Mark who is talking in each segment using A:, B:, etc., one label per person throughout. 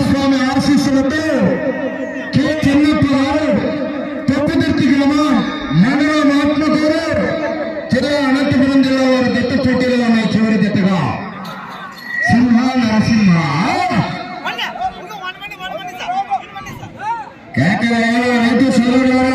A: స్వామి ఆశీస్సులతో కె చెన్నప్ప గారు తొక్కుదుర్తి గ్రామం మండలం ఆత్మకూరు జిల్లా అనంతపురం జిల్లా వారి జట్టు పోటీలో ఉన్నాయి. చివరి జట్టుగా సింహ నరసింహ రైతు సోదరుడు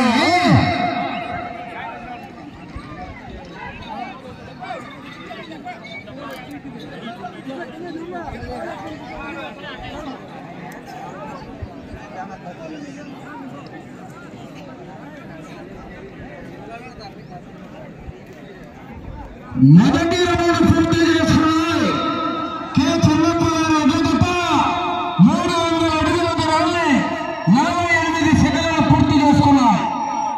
A: మొదటి రౌండ్ పూర్తి చేస్తున్నాయి. కె చెన్నప్ప గారు ఎదుగుత 300 అడుగుల దూరాన్ని 48 సెకండ్లు పూర్తి చేసుకున్నారు.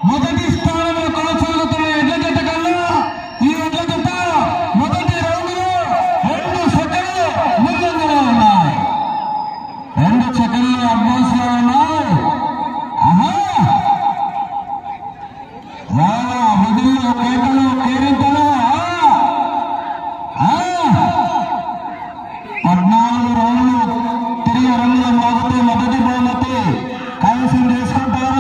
A: మొదటి స్థానంలో కొనసాగుతున్న ఎడ్ల జత కన్నా ఈ ఎడ్ల జత మొదటి రౌండ్ లో 2 సెకండ్లు ముందంజలో ఉన్నాయి. 2 సెకండ్లు అడ్వాన్స్ లో ఉన్నాయి. విధుల్లో కేకలు కేరింతలు 14 రౌండ్లు తిరిగి రంగుల మోగితే మొదటి బహుమతి కైవసం చేసుకుంటారు.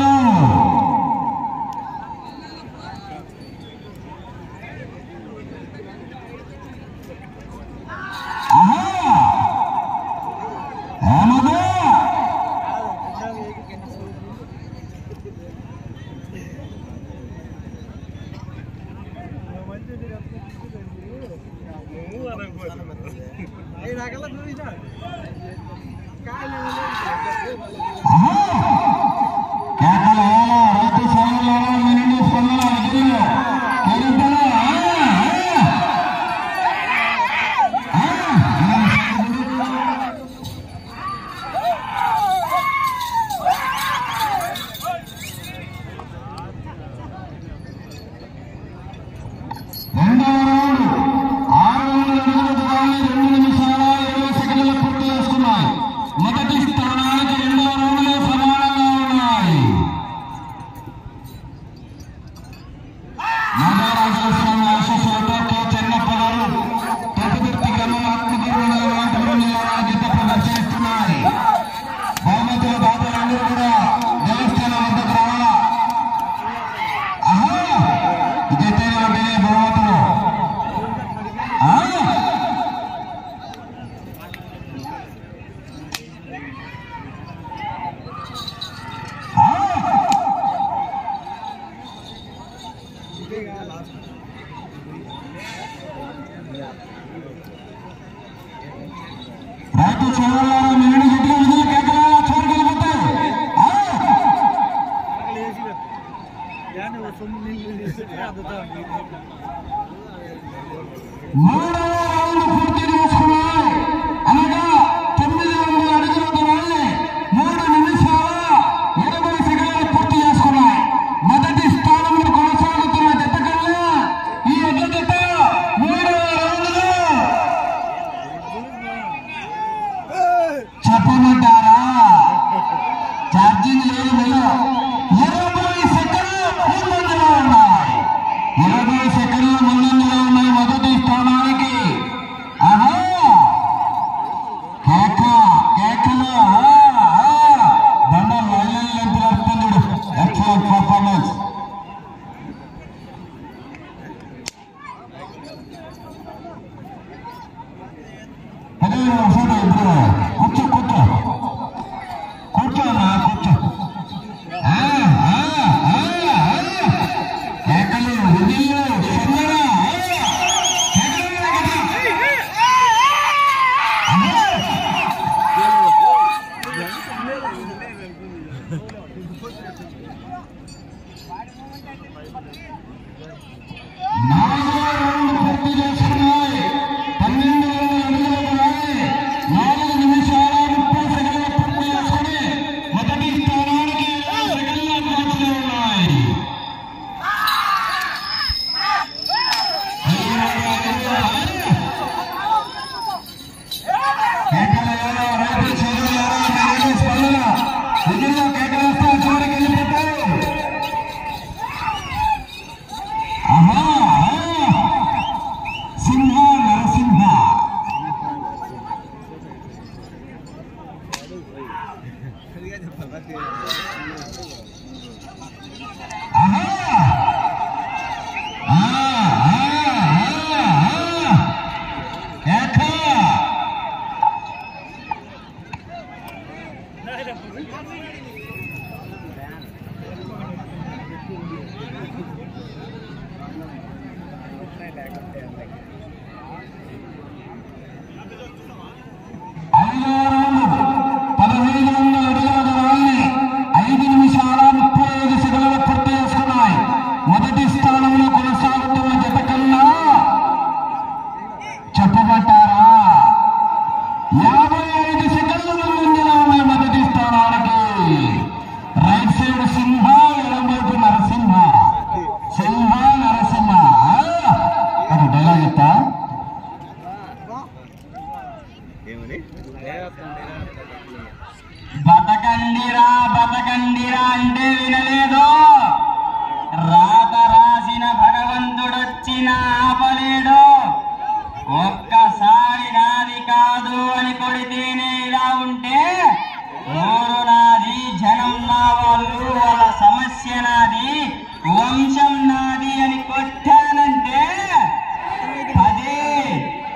A: రైతు సోదరులారా మీరు గట్టిగా విధులు కేకరాలా చూడగలిగితే మూడవ రౌండ్ పూర్తి చేసుకున్నాయి. అనగా 900 అడుగుల దూరాన్ని 3 నిమిషాల 20 సెకండ్లు పూర్తి చేసుకున్నాయి. మొదటి స్థానంలో కొనసాగుతున్న జత కన్నా ఈ ఎడ్ల జత 3వ రౌండ్లో చెప్పమంటారా? ఛార్జింగ్ లేదు మీరు. 20 సెకండ్లు ముందంజలో ఉన్నాయి. 20 సెకండ్లు ముందంజలో ఉన్నాయి మొదటి స్థానానికి. కేకలు బండ లైన్ నడుపుతున్నాడు. Excellent performance. కూర్చో బతకండిరా బతకండిరా అంటే వినలేదు. రాత రాసిన భగవంతుడొచ్చిన ఆపలేడు. ఒక్కసారి నాది కాదు అని కొడితేనే ఇలా ఉంటే ఊరు నాది, జనం నా వాళ్ళు, వాళ్ళ సమస్య నాది, వంశం నాది అని కొట్టానంటే అదే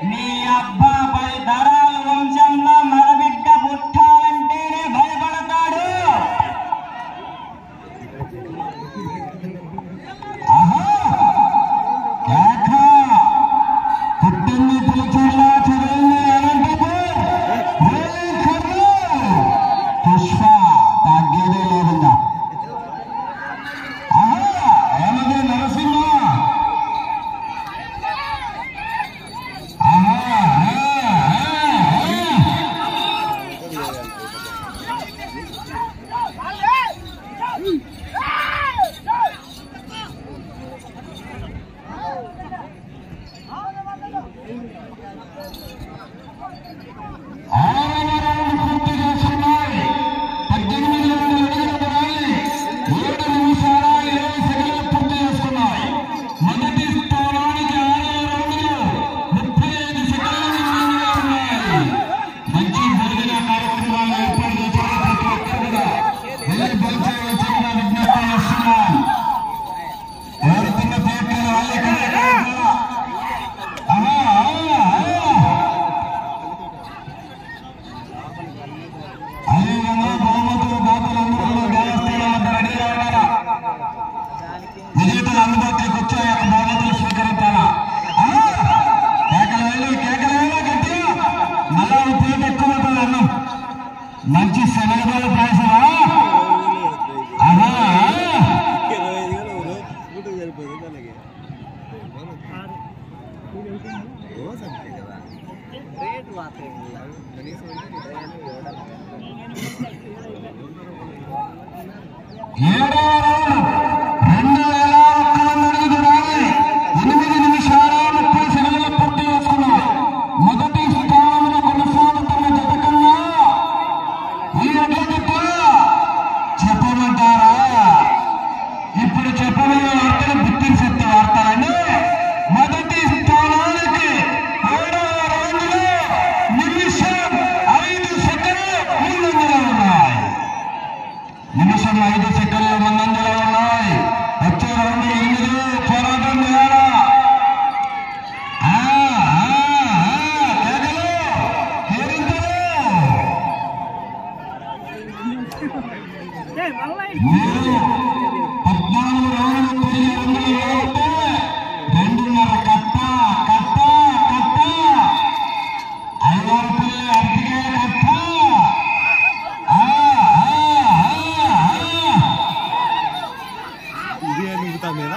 A: నీ అబ్బా 10 తరాల వంశంలో మరబిడ్డ పుట్టాలంటేనే భయపడతాడు. పుట్టింది పులిచెర్ల, చదివింది అనంతపూర్, పుష్ప తగ్గేదే లేదుగా. ఏమది నరసింహ విజేతలు అందుబాటులోకి వచ్చాయి. బహుమతులు స్వీకరించాలా? కేకలేలా గట్టిగా మళ్ళా పేరు ఎక్కువ అన్నం మంచి శనగలు పాయసమా? చెప్పమంటారా? ఇప్పుడు చెప్పబోయే వార్తలు బుద్ధి శక్తి వార్తలండి. మొదటి స్థానానికి 7వ రౌండ్లో నిమిషం 5 సెకండ్లు ముందంజలో ఉన్నాయి. నిమిషం 5 సెకండ్లు ముందంజలో ఉన్నాయి. వచ్చే రౌండ్ 8 పోరాటం చేయాలా? మీరు 14 రౌండ్లు తిరిగి 2.5 కట్ట 5 రూపాయలు అరటికాయ కట్ట.
B: ఇది అనుకుంటా మీద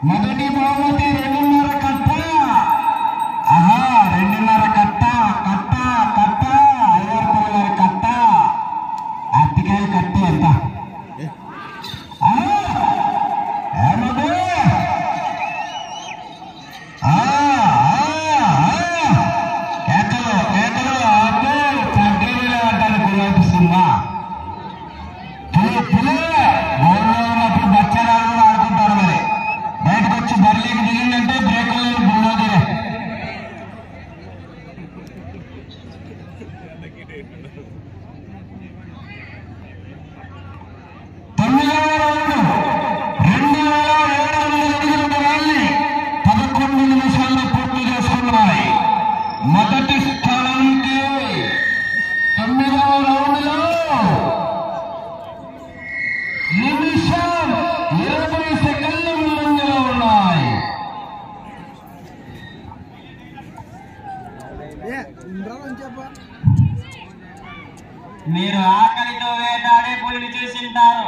A: మొదటి బహుమతి 2.5 కట్ట. 2.5 కట్ట కట్ట కట్ట 5 రూపాయల కట్ట. అరటికాయ కట్ట ఎంత? మొదటి స్థానానికి 9వ రౌండ్లో నిమిషం 20 సెకండ్లు ముందంజలో ఉన్నాయి.
B: మీరు ఆకలితో వేటాడే పులిని చూసింటారు,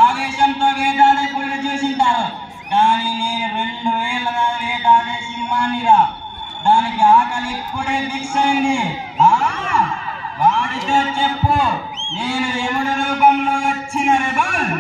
B: ఆవేశంతో వేటాడే పులిని చూసింటారు, కానీ నేను 2 ఏళ్ళగా వేటాడే సింహాన్నిరా. దానికి ఆకలి ఇప్పుడే ఫిక్స్ అయింది. వాడితో చెప్పు, నేను యముడి రూపంలో వచ్చిన రెబల్.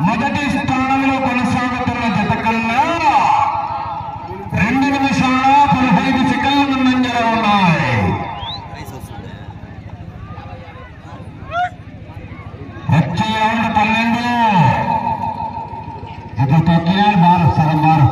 A: మొదటి స్థానంలో కొనసాగుతున్న జత కన్నా 2 నిమిషాల 15 సెకండ్ల ముందంజలో ఉన్నాయి. వచ్చే రౌండ్ 12 ఇప్పుడు తగ్గినాడు బారు సగం బారు.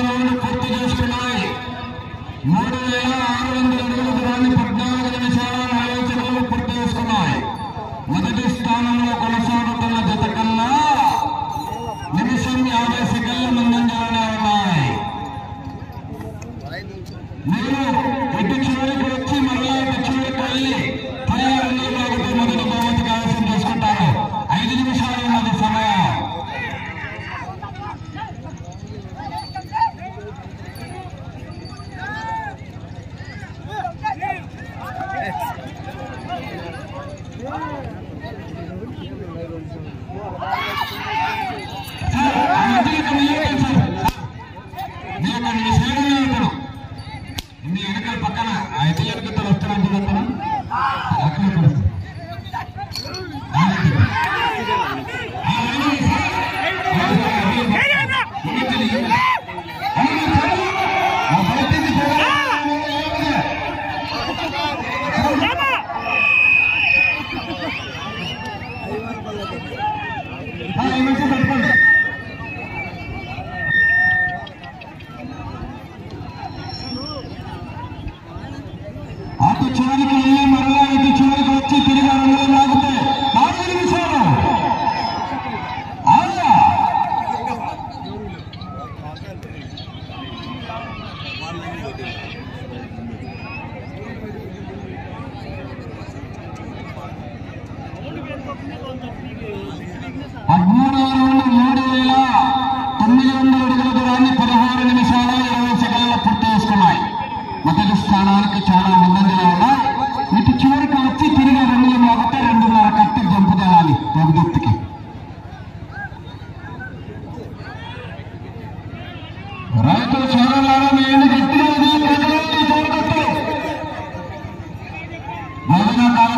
A: రౌండ్ పూర్తి చేసుకున్నాయి. 3600 అడుగుల దూరాన్ని 14 నిమిషాల 40 సెకండ్లు పూర్తి చేసుకున్నాయి. మొదటి స్థానంలో కొనసాగుతున్న జత కన్నా నిమిషం 50 సెకండ్ల ముందంజలోనే ఉన్నాయి. మీరు ఇటు చివరికి వచ్చి మరలా ఇటు చివరికి వెళ్ళి మొదటి బహుమతి కైవసం చేసుకుంటారు. 5 నిమిషాలు ఉన్నది సమయం.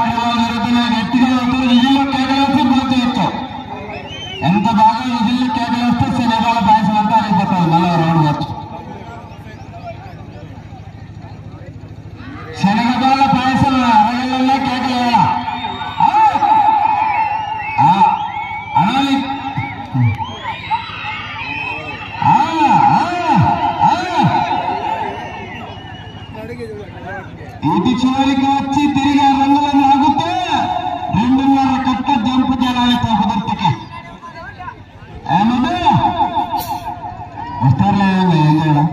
A: కార్యక్రమాలు జరుగుతున్నాయి. గట్టిగా అందరూ విధుల్లో కేకలేస్తే పూర్తి చేయొచ్చు. ఎంత బాగా విధుల్లో కేకలేస్తే శనగల పాయసం అంతా అయిపోతుంది. మళ్ళీ రౌండ్ వచ్చు. శనగల పాయసం అరగళ్ళల్లో కేకలేయాలా అనాలి. ఇటు చివరికి వచ్చి తిరిగి రంగులను లాగితే 2.5 కట్ట జంపు చేయాలి కుదుర్తికి. ఏమదే వస్తారులే ఏం చేయడం.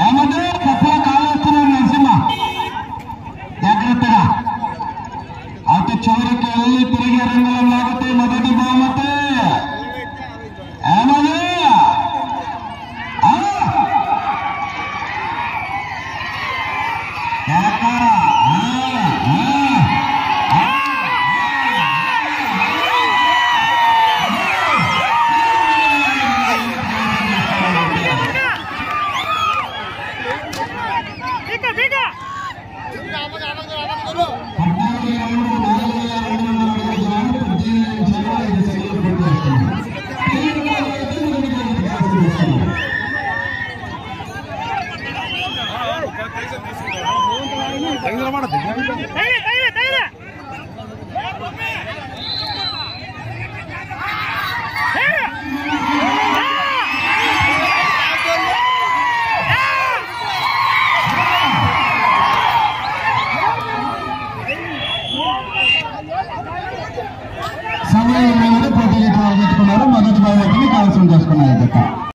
A: ఏమదే కప్పులో కాలేస్తున్నాడు నరసింహ. జాగ్రత్తగా అటు చివరికి వెళ్ళి తిరిగి రంగులను లాగితే మొదటి బహుమతి. ఏమదే
C: Thank you.